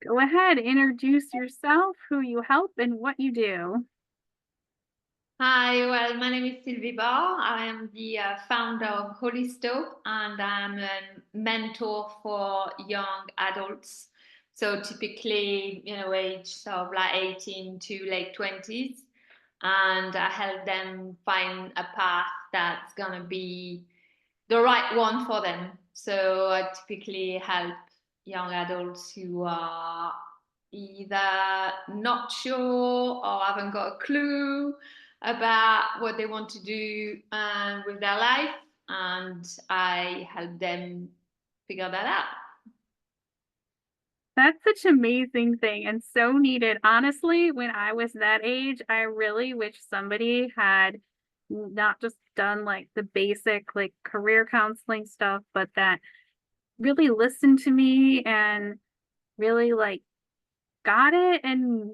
Go ahead, introduce yourself, who you help, and what you do. Hi, well, my name is Sylvie Barr. I am the founder of Holisto, and I'm a mentor for young adults. So typically, age of like 18 to late 20s. And I help them find a path that's going to be the right one for them. So I typically help young adults who are either not sure or haven't got a clue about what they want to do with their life, and I help them figure that out. That's such an amazing thing and so needed. Honestly, when I was that age, I really wish somebody had not just done like the basic like career counseling stuff, but that really listened to me and really like got it and,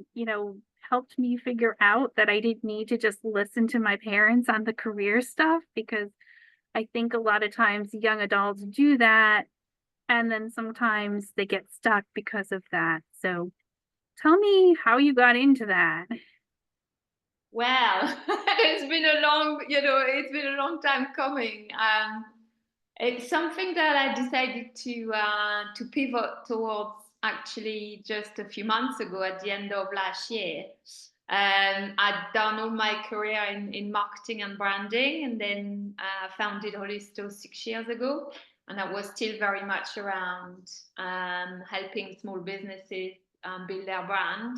helped me figure out that I didn't need to just listen to my parents on the career stuff because I think a lot of times young adults do that and then sometimes they get stuck because of that. So tell me how you got into that. Well, it's been a long time coming. It's something that I decided to pivot towards actually just a few months ago at the end of last year. I'd done all my career in marketing and branding, and then founded Holisto 6 years ago. And that was still very much around helping small businesses build their brand.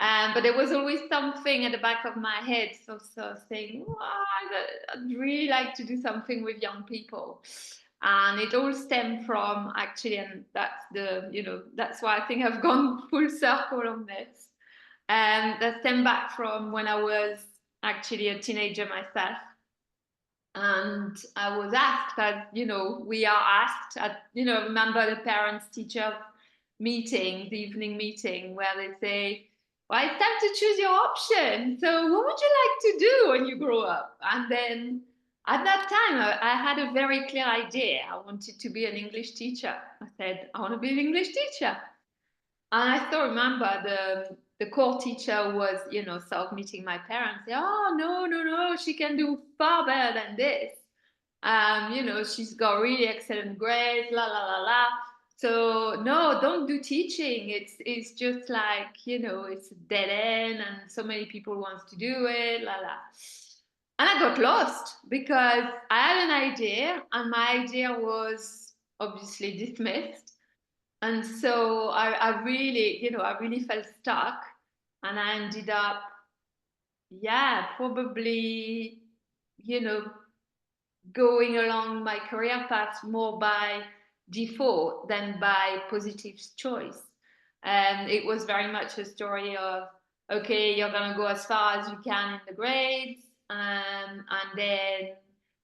But there was always something at the back of my head, so saying, "Oh, I'd really like to do something with young people." And it all stemmed from actually, and that's why I think I've gone full circle on this. And that stemmed back from when I was actually a teenager myself. And I was asked, as we are asked at, remember the parents teacher meeting, the evening meeting, where they say, well, it's time to choose your option. So, what would you like to do when you grow up? And then at that time, I had a very clear idea. I wanted to be an English teacher. I said, I want to be an English teacher. And I still remember the core teacher was, sort of meeting my parents. Oh, no, no, no, she can do far better than this. She's got really excellent grades, la la la la. So no, don't do teaching. It's just like, it's a dead end and so many people wants to do it, la la. And I got lost because I had an idea and my idea was obviously dismissed. And so I really felt stuck, and I ended up, yeah, probably, you know, going along my career path more by default than by positive choice. And it was very much a story of, okay, you're going to go as far as you can in the grades, and then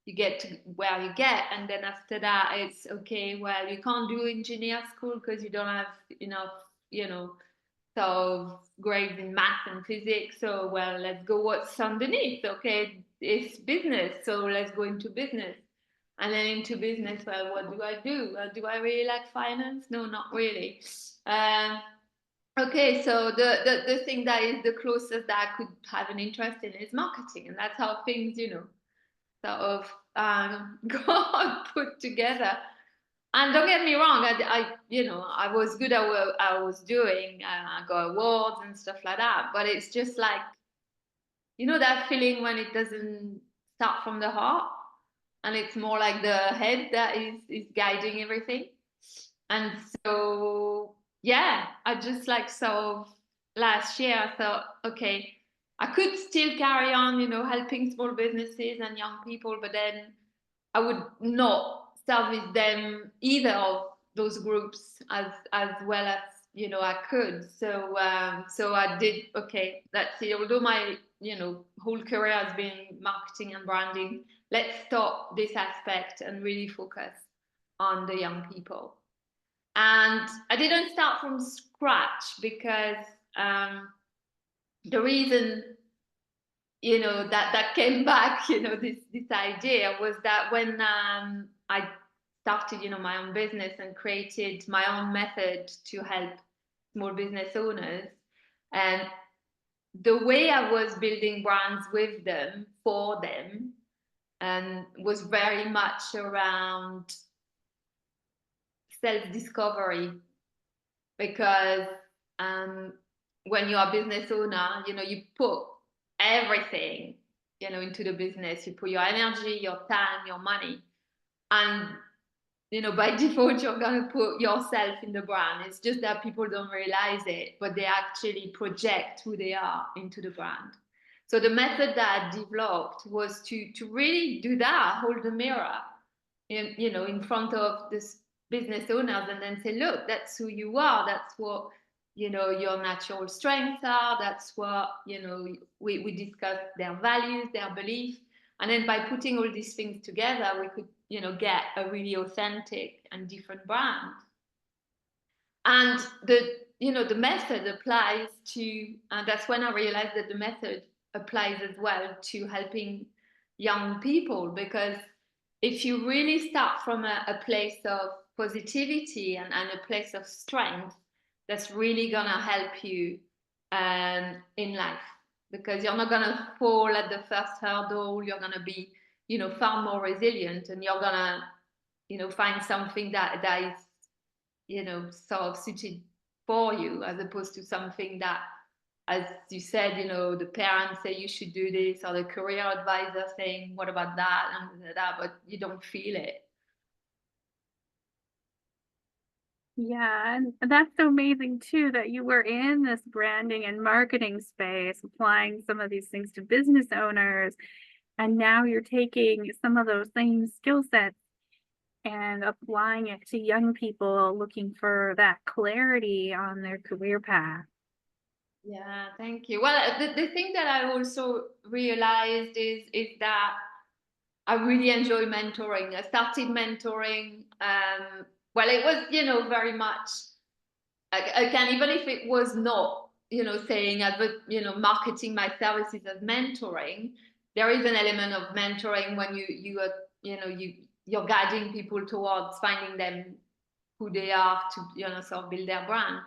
you get to where you get. And then after that, it's okay, well, you can't do engineer school because you don't have enough, you know, so grades in math and physics. So, well, let's go what's underneath. Okay, it's business. So let's go into business. And then into business, well, what do I do? Well, do I really like finance? No, not really. Um, okay, so the thing that is the closest that I could have an interest in is marketing. And that's how things, sort of got put together. And don't get me wrong, I was good at what I was doing. I got awards and stuff like that. But it's just like, that feeling when it doesn't start from the heart, and it's more like the head that is guiding everything. And so, yeah, I just like so last year I thought, okay, I could still carry on, helping small businesses and young people, but then I would not service them either of those groups as well as I could. So I did, okay. That's it. Although my whole career has been marketing and branding, let's stop this aspect and really focus on the young people. And I didn't start from scratch because the reason that came back, this idea was that when I started my own business and created my own method to help small business owners. And the way I was building brands with them, for them, and was very much around self-discovery, because when you are a business owner, you put everything, into the business. You put your energy, your time, your money, and by default, you're gonna put yourself in the brand. It's just that people don't realize it, but they actually project who they are into the brand. So the method that I developed was to really do that, hold the mirror in front of this business owners, and then say, look, that's who you are. That's what your natural strengths are. That's what we discuss their values, their beliefs, and then by putting all these things together, we could get a really authentic and different brand. And the method applies to, and that's when I realized that the method applies as well to helping young people, because if you really start from a place of positivity and a place of strength, that's really gonna help you in life, because you're not gonna fall at the first hurdle. You're gonna be far more resilient, and you're gonna find something that is sort of suited for you, as opposed to something that, as you said, the parents say you should do this, or the career advisor saying, what about that and that, but you don't feel it. Yeah, and that's so amazing too that you were in this branding and marketing space, applying some of these things to business owners, and now you're taking some of those same skill sets and applying it to young people looking for that clarity on their career path. Yeah, thank you. Well, the thing that I also realized is that I really enjoy mentoring. I started mentoring. Well, it was, very much, again, even if it was not, saying, marketing my services as mentoring, there is an element of mentoring when you are, you're guiding people towards finding them who they are, to sort of build their brand.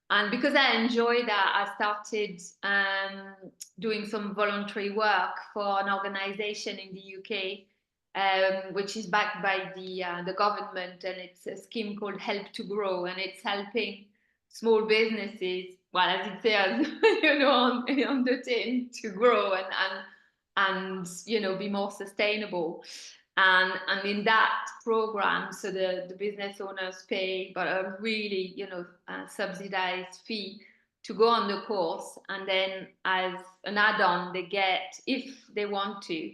And because I enjoy that, I started doing some voluntary work for an organization in the UK, which is backed by the government, and it's a scheme called Help to Grow, and it's helping small businesses, well, as it says, on the tin, to grow and be more sustainable. And in that program, so the business owners pay but a really subsidized fee to go on the course, and then as an add-on, they get, if they want to,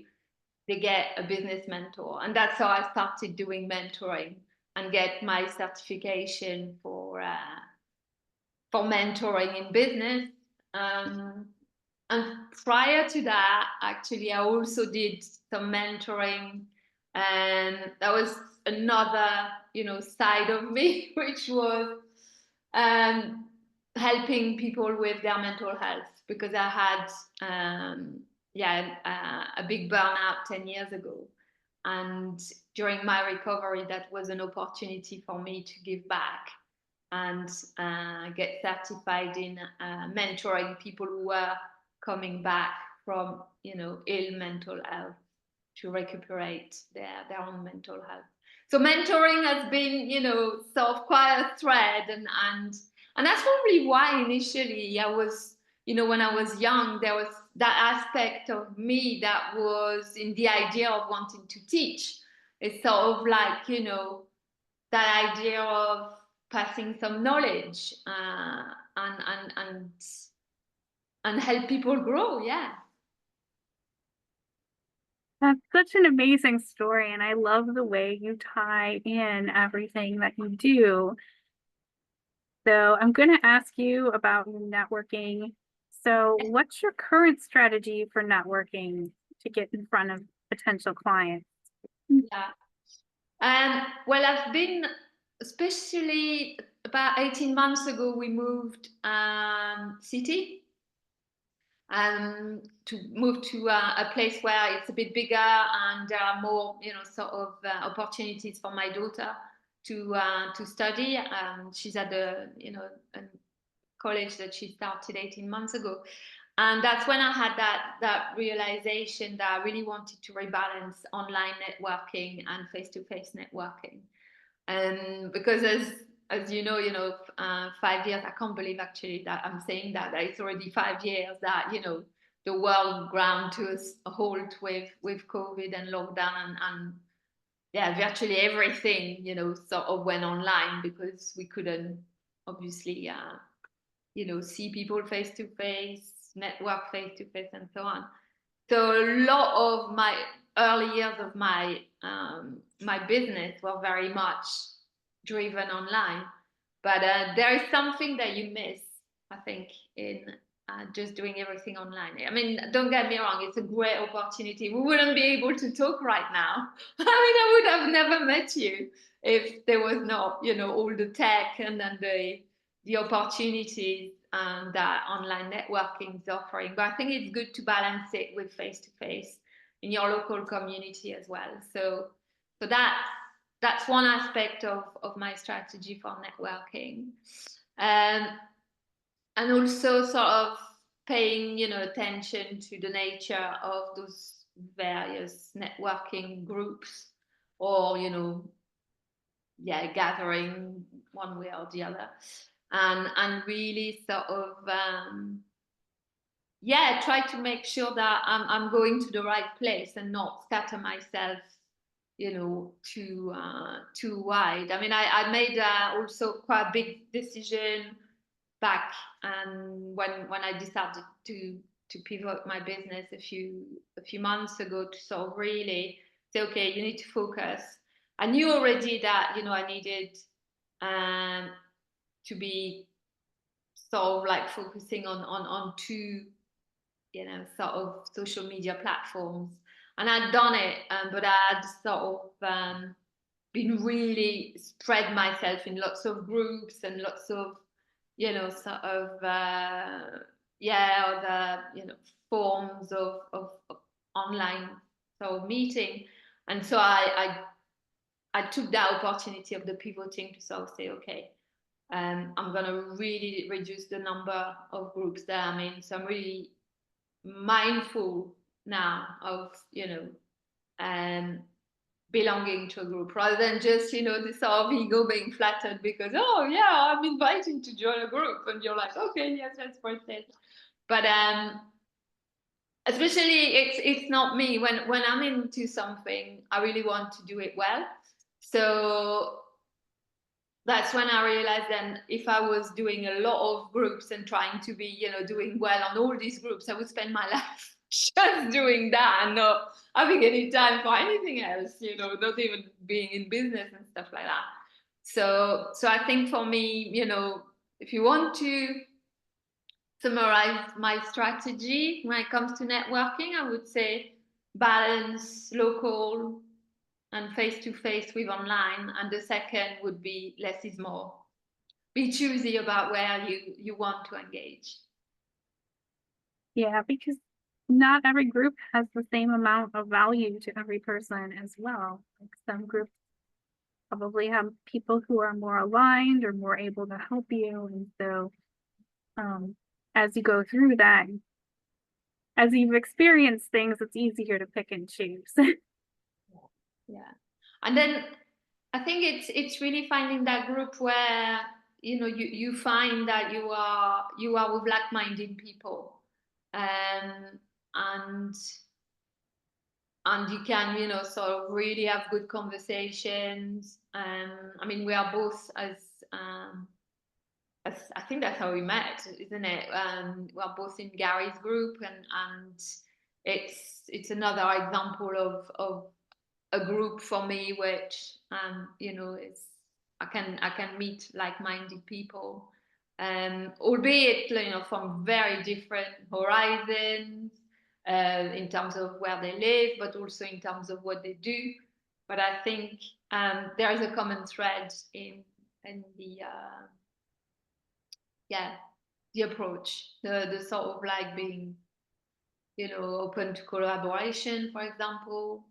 they get a business mentor. And that's how I started doing mentoring and get my certification for mentoring in business. And prior to that, actually, I also did some mentoring, and that was another, side of me, which was helping people with their mental health, because I had, a big burnout 10 years ago. And during my recovery, that was an opportunity for me to give back and get certified in mentoring people who were coming back from ill mental health to recuperate their own mental health. So mentoring has been sort of quite a thread, and that's probably why initially I was, when I was young, there was that aspect of me that was in the idea of wanting to teach. It's sort of like that idea of passing some knowledge and help people grow. Yeah. That's such an amazing story, and I love the way you tie in everything that you do. So, I'm going to ask you about your networking. So, what's your current strategy for networking to get in front of potential clients? Yeah. Well, I've been, especially about 18 months ago, we moved city to move to a place where it's a bit bigger and there are more, sort of opportunities for my daughter to study. She's at the, college that she started 18 months ago. And that's when I had that realization that I really wanted to rebalance online networking and face-to-face networking. Because as you know, 5 years, I can't believe actually that I'm saying that it's already 5 years that, you know, the world ground to a halt with COVID and lockdown and yeah, virtually everything, you know, sort of went online because we couldn't obviously, you know, see people face to face, network face to face, and so on. So a lot of my early years of my business were very much driven online. But there is something that you miss, I think, in just doing everything online. I mean, don't get me wrong, it's a great opportunity. We wouldn't be able to talk right now. I mean, I would have never met you if there was not, you know, all the tech and then the opportunities that online networking is offering. But I think it's good to balance it with face to face in your local community as well. So that's one aspect of my strategy for networking. Um, and also sort of paying, you know, attention to the nature of those various networking groups or, you know, yeah, gathering one way or the other. And really sort of yeah, try to make sure that I'm going to the right place and not scatter myself, you know, too wide. I mean, I made also quite a big decision back when I decided to pivot my business a few months ago to sort of really say, okay, you need to focus. I knew already that, you know, I needed to be sort of like focusing on two, you know, sort of social media platforms. And I'd done it, but I'd sort of been really spread myself in lots of groups and lots of, you know, sort of, yeah, other, you know, forms of online sort of meeting. And so I took that opportunity of the pivoting to sort of say, okay, I'm going to really reduce the number of groups that I'm in. So I'm really mindful now of, you know, belonging to a group rather than just, you know, this sort of ego being flattered because, oh yeah, I'm inviting to join a group, and you're like, okay, yes, let's proceed. But especially it's not me when I'm into something, I really want to do it well. So that's when I realized then if I was doing a lot of groups and trying to be, you know, doing well on all these groups, I would spend my life just doing that and not having any time for anything else, you know, not even being in business and stuff like that. So I think for me, you know, if you want to summarize my strategy when it comes to networking, I would say balance local and face to face with online. And the second would be less is more. Be choosy about where you want to engage. Yeah, because not every group has the same amount of value to every person as well. Like some groups probably have people who are more aligned or more able to help you. And so as you go through that, as you've experienced things, it's easier to pick and choose. Yeah. And then I think it's really finding that group where, you know, you find that you are with like-minded people. And you can, you know, sort of really have good conversations. I mean, we are both as I think that's how we met, isn't it? We're both in Gary's group, and it's another example of a group for me, which you know, is I can meet like-minded people, albeit, you know, from very different horizons, in terms of where they live, but also in terms of what they do. But I think there is a common thread in the yeah, the approach, the sort of like being, you know, open to collaboration, for example.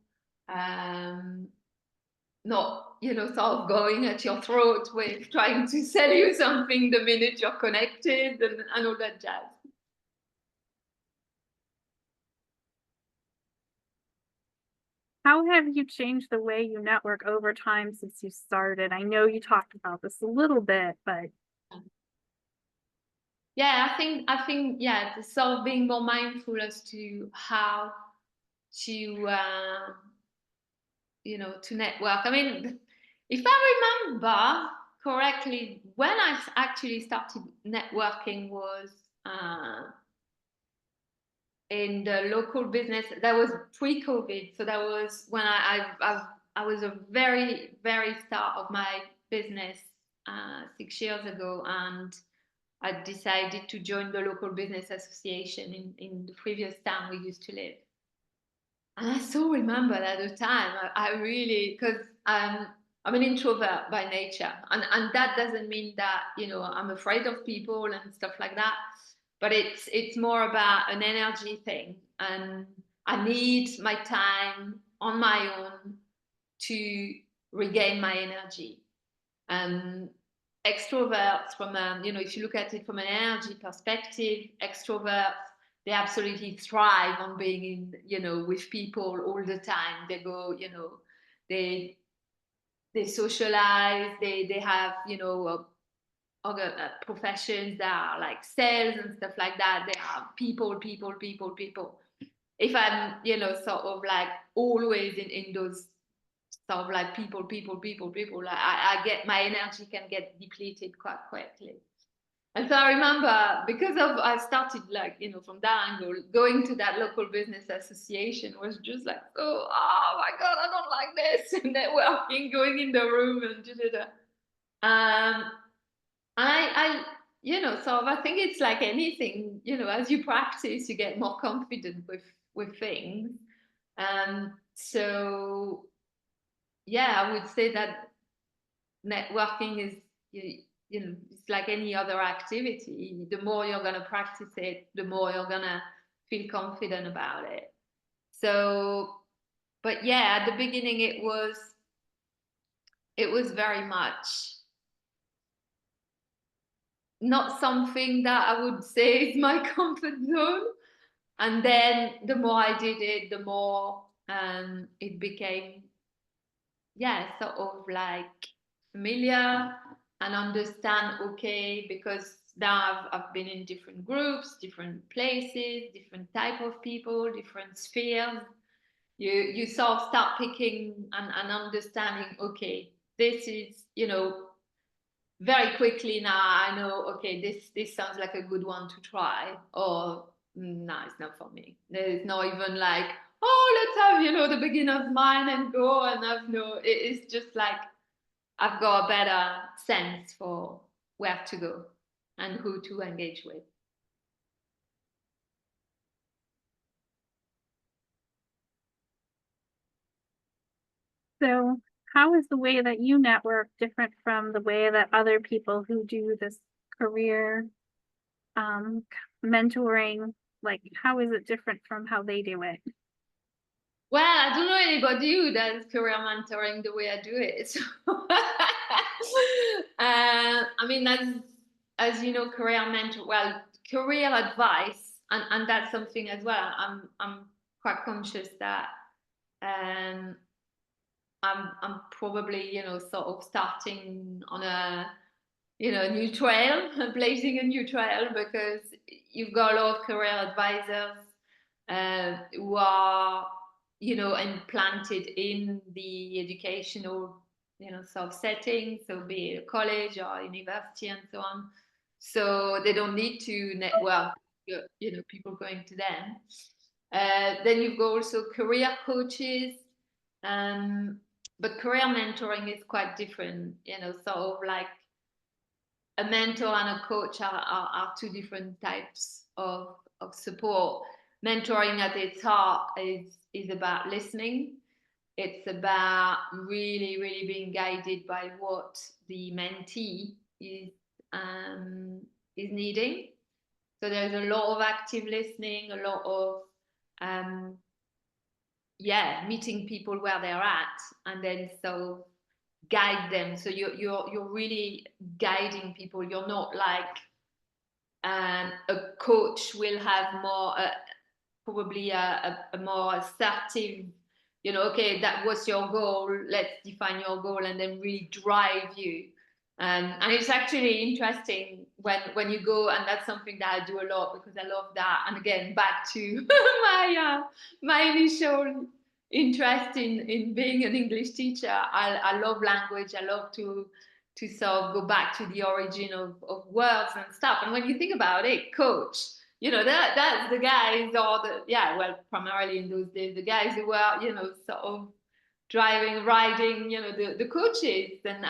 not, sort of going at your throat with trying to sell you something the minute you're connected and all that jazz. How have you changed the way you network over time since you started? I know you talked about this a little bit, but Yeah, I think yeah, the sort of being more mindful as to how to to network. I mean, if I remember correctly, when I actually started networking was in the local business. That was pre-COVID, so that was when I was a very start of my business 6 years ago, and I decided to join the local business association in the previous town we used to live. And I still remember at the time, I really, because I'm an introvert by nature. And that doesn't mean that, I'm afraid of people and stuff like that. But it's more about an energy thing. And I need my time on my own to regain my energy. And extroverts, from if you look at it from an energy perspective, extroverts, they absolutely thrive on being in, with people all the time. They go, they they socialize. They have, other professions that are like sales and stuff like that. They are people. If I'm, sort of like always in those sort of like people, like I get, my energy can get depleted quite quickly. And so I remember, because of I started like, from that angle, going to that local business association was just like, oh my God, I don't like this. Networking, going in the room and da. I so I think it's like anything, as you practice, you get more confident with things. So yeah, I would say that networking is, it's like any other activity. The more you're going to practice it, the more you're going to feel confident about it. So, but yeah, at the beginning it was very much not something that I would say is my comfort zone. And then the more I did it, the more it became, yeah, sort of like familiar, and understand, okay, because now I've been in different groups, different places, different type of people, different spheres. You sort of start picking and understanding, okay, this is, very quickly now I know, okay, this sounds like a good one to try, or no, it's not for me. There's not even like, oh, let's have, the beginner's mind and go and have no, it's just like I've got a better sense for where to go and who to engage with. so how is the way that you network different from the way that other people who do this career um mentoring, like how is it different from how they do it? Well, I don't know anybody who does career mentoring the way I do it. So, I mean, as you know, career mentor, well, career advice, and that's something as well. I'm quite conscious that um, I'm probably, sort of starting on a, new trail, blazing a new trail, because you've got a lot of career advisors who are, implanted in the educational, sort of setting, so be it a college or university and so on. So they don't need to network, people going to them. Then you've got also career coaches, um, but career mentoring is quite different, sort of like a mentor and a coach are two different types of support. Mentoring at its heart is about listening. It's about really being guided by what the mentee is needing. So there's a lot of active listening, a lot of meeting people where they're at, and then so guide them. So you're really guiding people. You're not like a coach will have more probably a more assertive, okay, that was your goal, let's define your goal and then really drive you. And it's actually interesting when you go, and that's something that I do a lot because I love that. And again, back to my initial interest in being an English teacher. I love language. I love to sort of go back to the origin of words and stuff. And when you think about it, coach, that's the guys, or primarily in those days, the guys who were, sort of driving, riding, the coaches and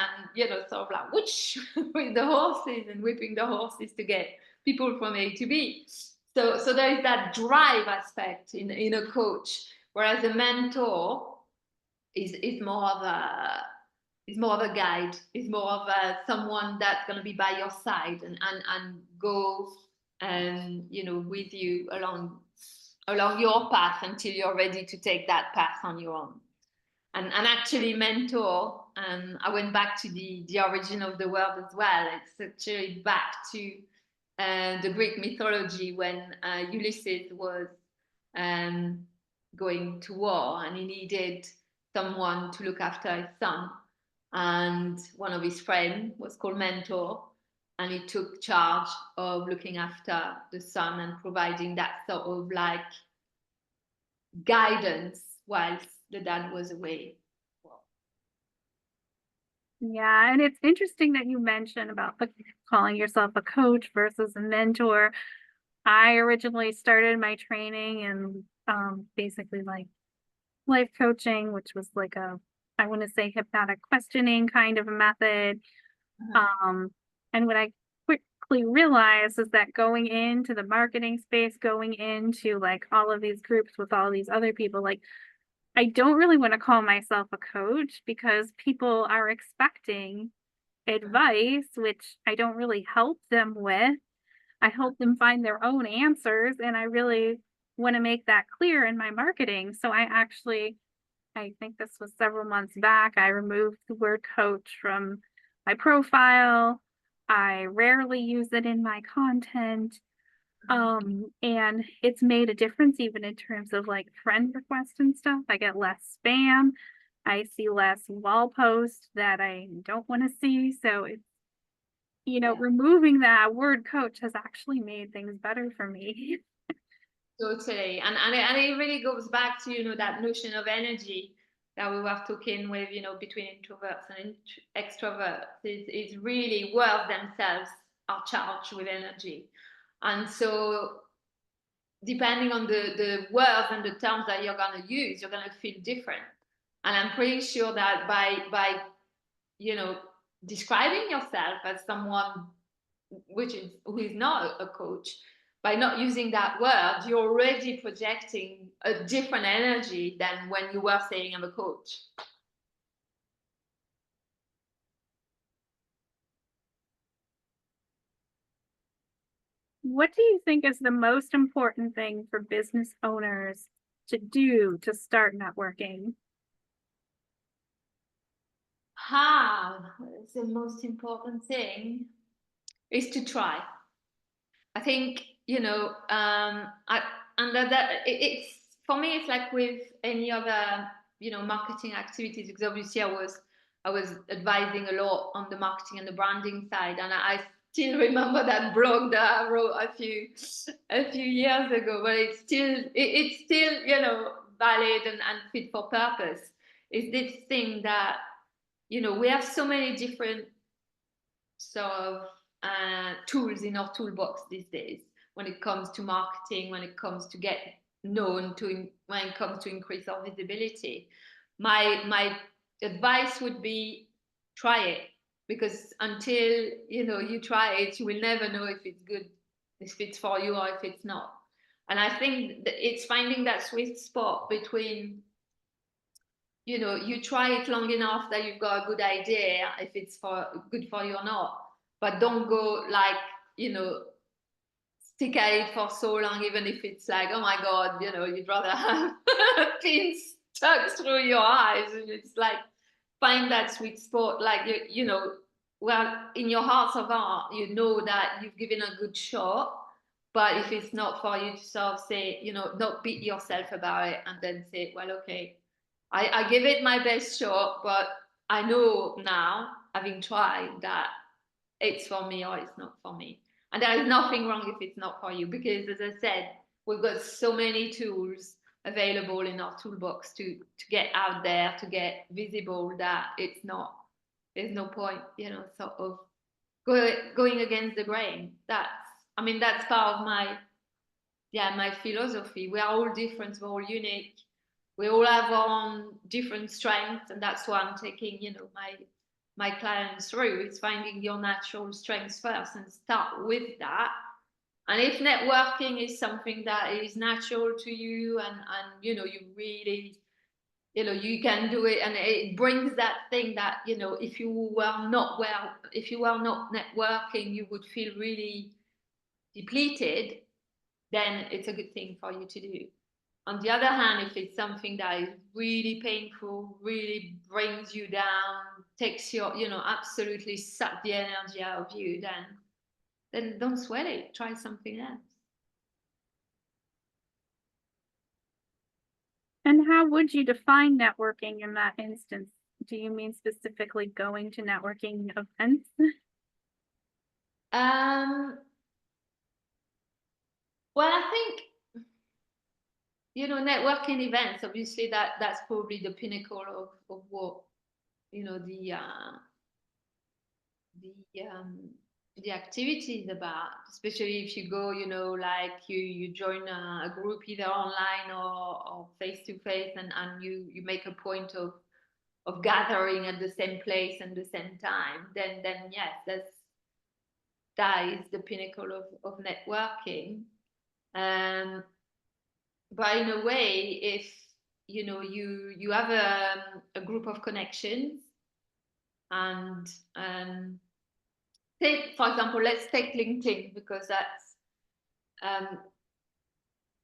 sort of like whoosh with the horses and whipping the horses to get people from A to B. So there is that drive aspect in a coach, whereas a mentor is more of a guide, is more of someone that's going to be by your side and go with you along your path until you're ready to take that path on your own. And actually mentor, I went back to the origin of the word as well. It's actually back to the Greek mythology when Ulysses was going to war and he needed someone to look after his son. And one of his friends was called Mentor, and he took charge of looking after the son and providing that sort of like guidance whilst the dad was away. Yeah, and it's interesting that you mentioned about calling yourself a coach versus a mentor. I originally started my training in basically like life coaching, which was like I want to say hypnotic questioning kind of a method. And what I quickly realized is that going into the marketing space, going into like all of these groups with all these other people, like I don't really want to call myself a coach because people are expecting advice, which I don't really help them with. I help them find their own answers, and I really want to make that clear in my marketing. So I think this was several months back, I removed the word coach from my profile. I rarely use it in my content. And it's made a difference even in terms of like friend requests and stuff. I get less spam. I see less wall posts that I don't want to see. So it's, removing that word coach has actually made things better for me. Totally. And it really goes back to, that notion of energy that we were talking with, between introverts and extroverts is really words themselves are charged with energy. And so depending on the words and the terms that you're going to use, you're going to feel different. And I'm pretty sure that by describing yourself as someone who is not a coach, by not using that word, you're already projecting a different energy than when you were saying I'm a coach. What do you think is the most important thing for business owners to do to start networking? The most important thing is to try. I think, it's for me, it's like with any other, marketing activities, because obviously I was advising a lot on the marketing and the branding side. And I still remember that blog that I wrote a few years ago, but it's still, valid and fit for purpose. Is this thing that, we have so many different sort of tools in our toolbox these days when it comes to marketing, when it comes to get known, when it comes to increase our visibility. My advice would be try it, because until you try it, you will never know if it's good, if it's for you or if it's not. And I think that it's finding that sweet spot between you try it long enough that you've got a good idea if it's good for you or not, but don't go like stick at it for so long, even if it's like, oh my god, you'd rather have pins stuck through your eyes, and it's like find that sweet spot, like you know, well, in your heart of heart, you know that you've given a good shot. But if it's not for you, to sort of say, you know, not beat yourself about it, and then say, well, okay, I give it my best shot, but I know now, having tried, that it's for me or it's not for me. And there is nothing wrong if it's not for you, because as I said, we've got so many tools available in our toolbox to get out there, to get visible, that it's not, there's no point, you know, sort of going against the grain. That's, I mean, that's part of my, yeah, my philosophy. We are all different, we're all unique. We all have our own different strengths, and that's why I'm taking, you know, my clients through, is finding your natural strengths first and start with that. And if networking is something that is natural to you, and you know, you really, you know, you can do it, and it brings that thing that, you know, if you were not well, if you were not networking, you would feel really depleted, then it's a good thing for you to do. On the other hand, if it's something that is really painful, really brings you down, takes your, you know, absolutely suck the energy out of you, then don't sweat it. Try something else. And how would you define networking in that instance? Do you mean specifically going to networking events? Um, well, I think, you know, networking events, obviously that's probably the pinnacle of what, you know, the the activity is about, especially if you go, you know, like you join a group either online or face to face, and you make a point of gathering at the same place and the same time, then yes, that is the pinnacle of networking. But in a way, if you know, you have a group of connections, and take, for example, let's take LinkedIn, because um,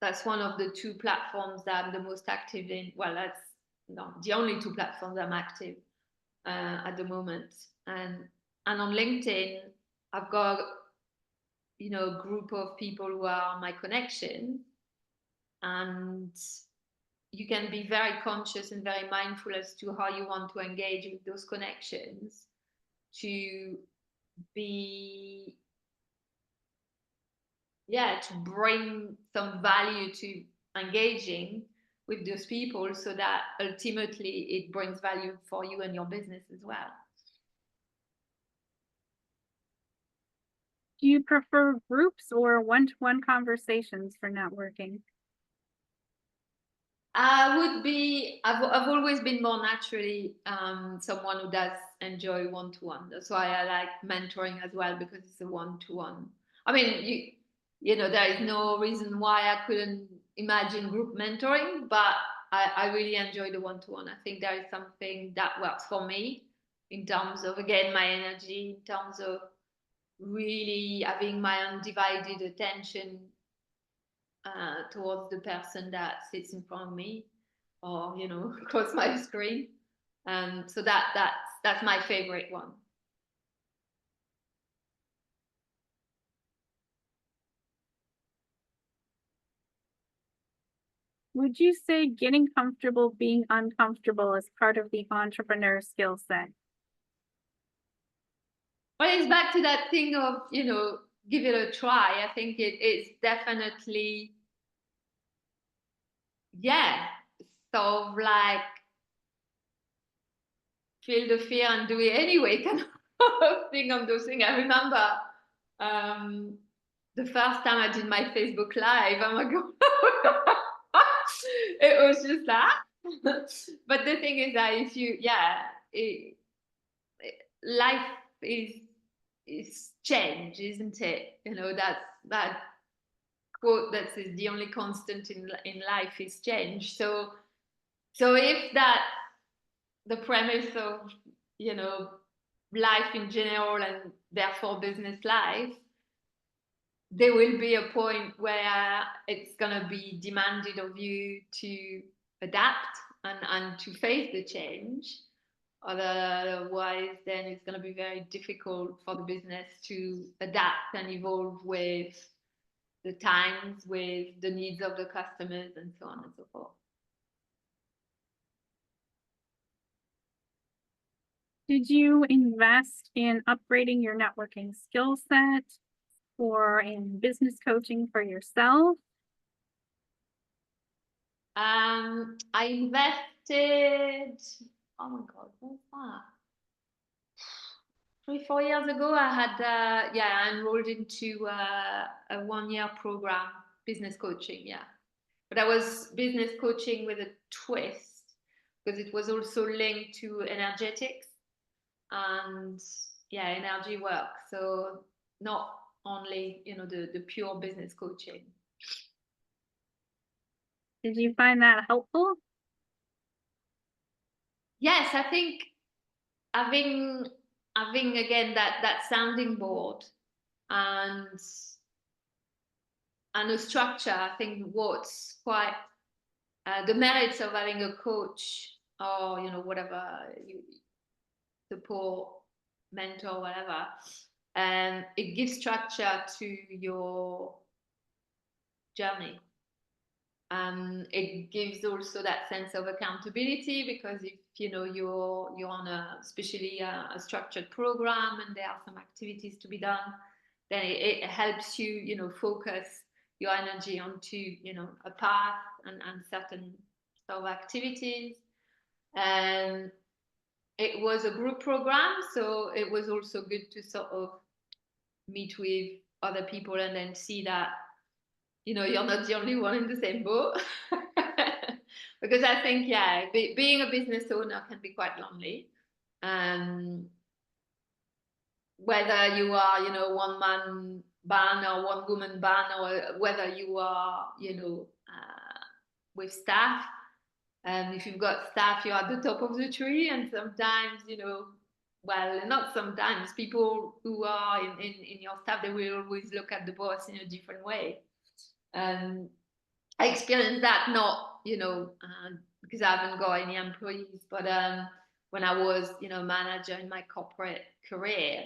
that's one of the two platforms that I'm the most active in. Well, that's not the only two platforms I'm active at the moment. And on LinkedIn, I've got, you know, a group of people who are my connection, and you can be very conscious and very mindful as to how you want to engage with those connections, to be, yeah, to bring some value to engaging with those people, so that ultimately it brings value for you and your business as well. Do you prefer groups or one-to-one conversations for networking? I've always been more naturally someone who does enjoy one-to-one. That's why I like mentoring as well, because it's a one-to-one. I mean, you know, there is no reason why I couldn't imagine group mentoring, but I really enjoy the one-to-one. I think there is something that works for me in terms of, again, my energy, in terms of really having my undivided attention towards the person that sits in front of me, or, you know, across my screen. So that's my favorite one. Would you say getting comfortable being uncomfortable is part of the entrepreneur skill set? Well, it's back to that thing of, you know, give it a try. I think it's definitely, yeah, sort of like feel the fear and do it anyway kind of thing on those things. I remember the first time I did my Facebook Live, oh my God, it was just that. But the thing is that if you, yeah, life is change, isn't it? You know, that's that quote that says the only constant in life is change. So if that the premise of, you know, life in general, and therefore business life, there will be a point where it's going to be demanded of you to adapt and to face the change. Otherwise, then it's going to be very difficult for the business to adapt and evolve with the times, with the needs of the customers, and so on and so forth. Did you invest in upgrading your networking skill set or in business coaching for yourself? I invested, oh my God, what's that? 3, 4 years ago, I had, I enrolled into a 1 year program, business coaching, yeah. But I was business coaching with a twist because it was also linked to energetics and energy work. So not only, the pure business coaching. Did you find that helpful? Yes, I think having again that sounding board and a structure, I think what's quite the merits of having a coach or whatever you support, mentor, whatever, and it gives structure to your journey. It gives also that sense of accountability because if you're on especially a structured program and there are some activities to be done, then it helps you focus your energy onto a path and certain sort of activities. And it was a group program, so it was also good to sort of meet with other people and then see that you're not the only one in the same boat. Because I think, being a business owner can be quite lonely. Whether you are, one man band or one woman band, or whether you are, with staff. If you've got staff, you're at the top of the tree, and sometimes, well, not sometimes, people who are in your staff, they will always look at the boss in a different way. I experienced that not, because I haven't got any employees, but when I was, manager in my corporate career,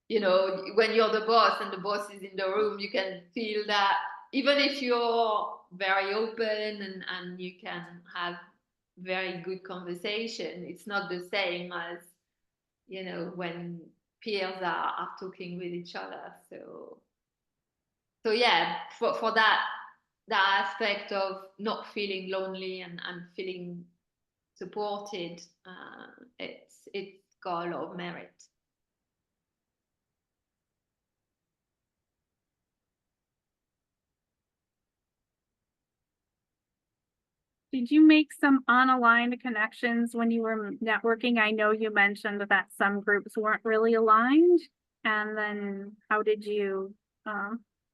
when you're the boss and the boss is in the room, you can feel that even if you're very open and you can have very good conversation, it's not the same as, when peers are talking with each other. So yeah, for that aspect of not feeling lonely and feeling supported, it's got a lot of merit. Did you make some unaligned connections when you were networking? I know you mentioned that some groups weren't really aligned. And then how did you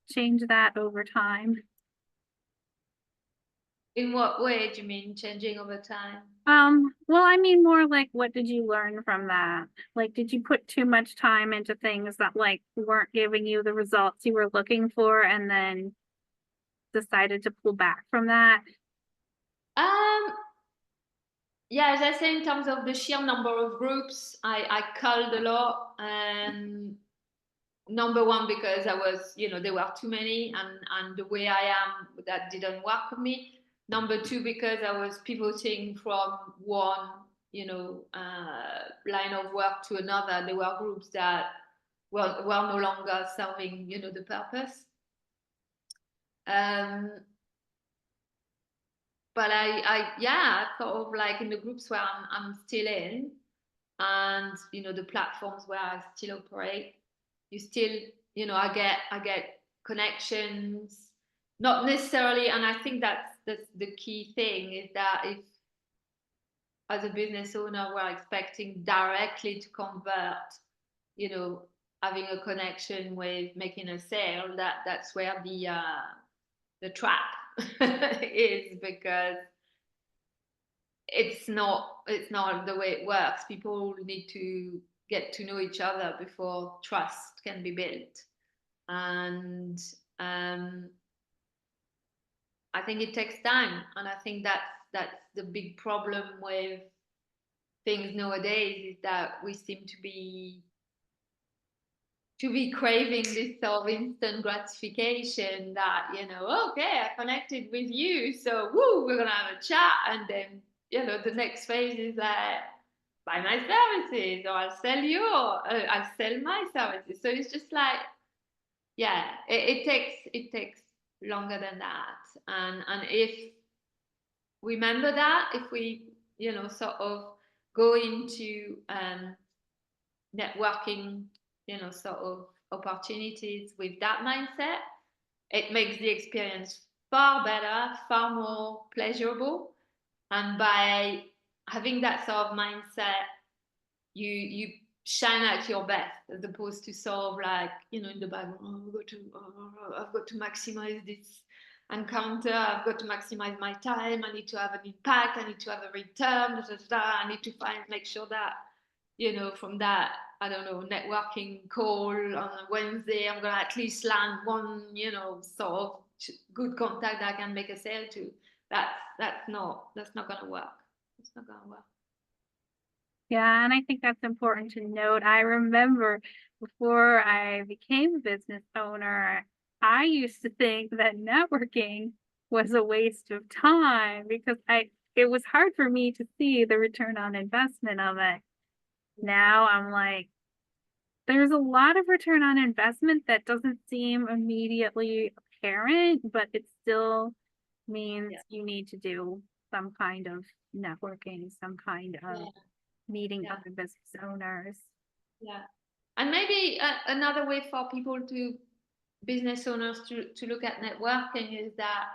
change that over time? In what way do you mean changing over time? Well, I mean more like what did you learn from that? Like, did you put too much time into things that like weren't giving you the results you were looking for and then decided to pull back from that? Yeah, as I say, in terms of the sheer number of groups, I culled a lot. And number one, because I was, there were too many, and the way I am, that didn't work for me. Number two, because I was pivoting from one, line of work to another. There were groups that were no longer serving, the purpose. But I sort of like in the groups where I'm still in, and the platforms where I still operate, you still, I get connections, not necessarily, and I think that's the key thing is that if as a business owner we're expecting directly to convert, having a connection with making a sale, that's where the trap is, because it's not the way it works. People need to get to know each other before trust can be built. And I think it takes time, and I think that's the big problem with things nowadays is that we seem to be craving this sort of instant gratification that, okay, I connected with you, so woo, we're gonna have a chat, and then the next phase is like, buy my services, or I'll sell my services. So it's just like, yeah, it takes longer than that, and if remember that, if we sort of go into networking, sort of opportunities with that mindset, it makes the experience far better, far more pleasurable. And by having that sort of mindset, you shine at your best, as opposed to sort of like, in the background, I've got to maximize this encounter, I've got to maximize my time, I need to have an impact, I need to have a return, I need to make sure that, from that, I don't know, networking call on a Wednesday, I'm gonna at least land one, sort of good contact that I can make a sale to. That's not gonna work. It's not gonna work. Yeah, and I think that's important to note. I remember before I became a business owner, I used to think that networking was a waste of time because it was hard for me to see the return on investment of it. Now I'm like, there's a lot of return on investment that doesn't seem immediately apparent, but it still means Yeah. you need to do some kind of networking, some kind of Yeah. meeting Yeah. other business owners. Yeah. And maybe another way for business owners to look at networking is that,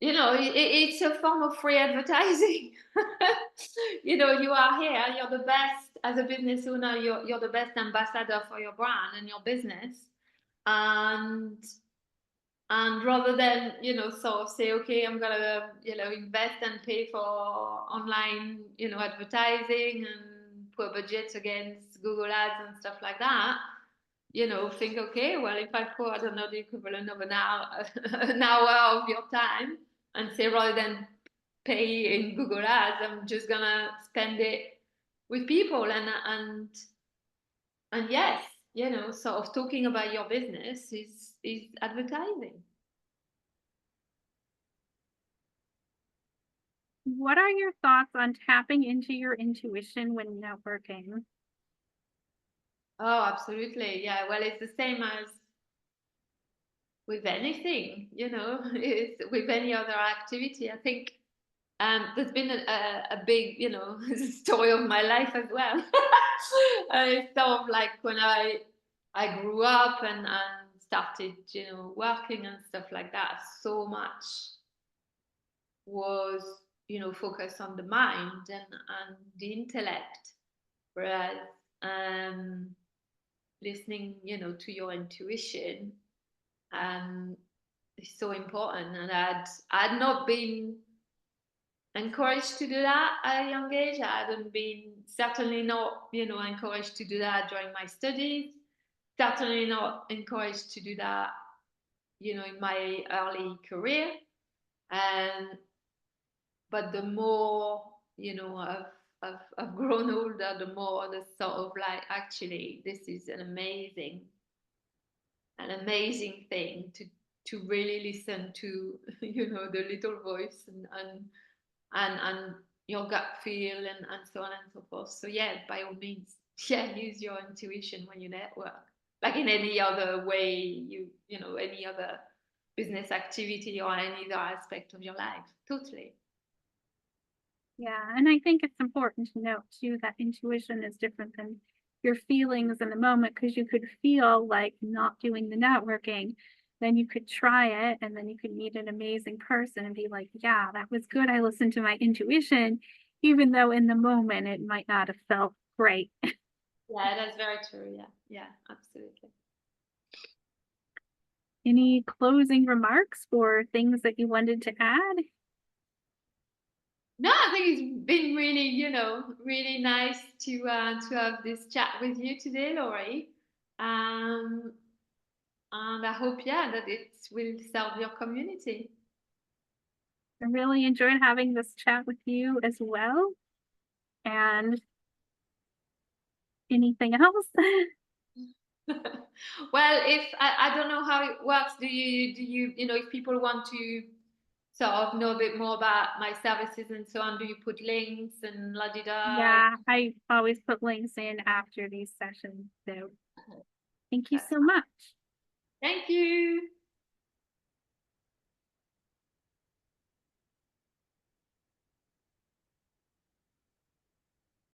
it's a form of free advertising. You are here, you're the best as a business owner, you're the best ambassador for your brand and your business. And rather than, sort of say, okay, I'm gonna, invest and pay for online, advertising and put budgets against Google Ads and stuff like that, think, okay, well, if I put, I don't know, the equivalent of an hour, an hour of your time, and say, rather than pay in Google Ads, I'm just gonna spend it with people, and yes, sort of talking about your business is advertising. What are your thoughts on tapping into your intuition when networking? Oh, absolutely. Yeah. Well, it's the same as with anything, it's with any other activity. I think there's been a big, story of my life as well. It's sort of like when I grew up and started, working and stuff like that. So much was, focused on the mind and the intellect, whereas um, listening, to your intuition is so important. And I'd not been encouraged to do that at a young age. I hadn't been certainly not, encouraged to do that during my studies. Certainly not encouraged to do that, in my early career. And but the more, I've grown older, the more the sort of like, actually, this is an amazing thing to really listen to, the little voice and your gut feel and so on and so forth. So yeah, by all means, yeah, use your intuition when you network, like in any other way, any other business activity or any other aspect of your life. Totally. Yeah, and I think it's important to note too that intuition is different than your feelings in the moment because you could feel like not doing the networking, then you could try it and then you could meet an amazing person and be like, yeah, that was good. I listened to my intuition, even though in the moment it might not have felt great. Yeah, that's very true. Yeah, yeah, absolutely. Any closing remarks or things that you wanted to add? No, I think it's been really, really nice to have this chat with you today, Laurie. Um, and I hope, yeah, that it will serve your community. I really enjoyed having this chat with you as well. And anything else? Well, if I don't know how it works, do you know if people want to sort of know a bit more about my services and so on, do you put links and la di da? Yeah, I always put links in after these sessions. So thank you That's so much. Thank you.